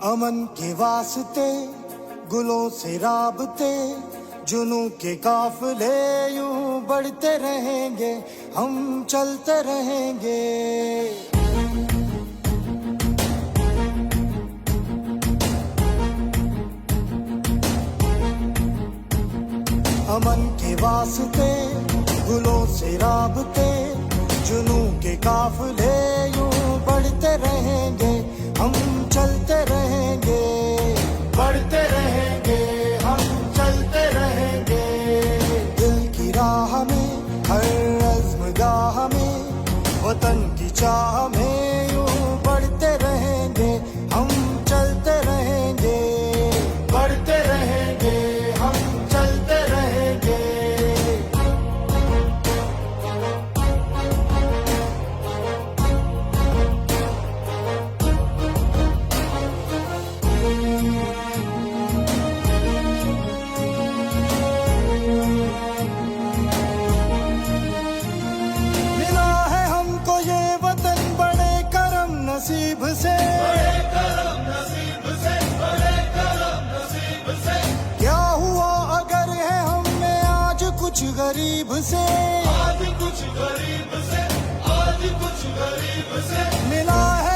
अमन के वास्ते गुलों से राबते, जुनूं के काफिले यूं बढ़ते रहेंगे, हम चलते रहेंगे। अमन के वास्ते गुलों से राबते, जुनूं के काफिले यूं बढ़ते रहेंगे, हम चलते रहेंगे, बढ़ते रहेंगे, हम चलते रहेंगे। दिल की राह में, हर अज़्म गाह में, वतन की चाह में यूं बढ़ते रहेंगे, हम चलते रहेंगे, बढ़ते रहेंगे, हम चलते रहेंगे। नसीब से, बड़े करम नसीब से, बड़े करम नसीब से। क्या हुआ अगर है हम में आज कुछ गरीब से, आज कुछ गरीब से, आज कुछ गरीब से। मिला है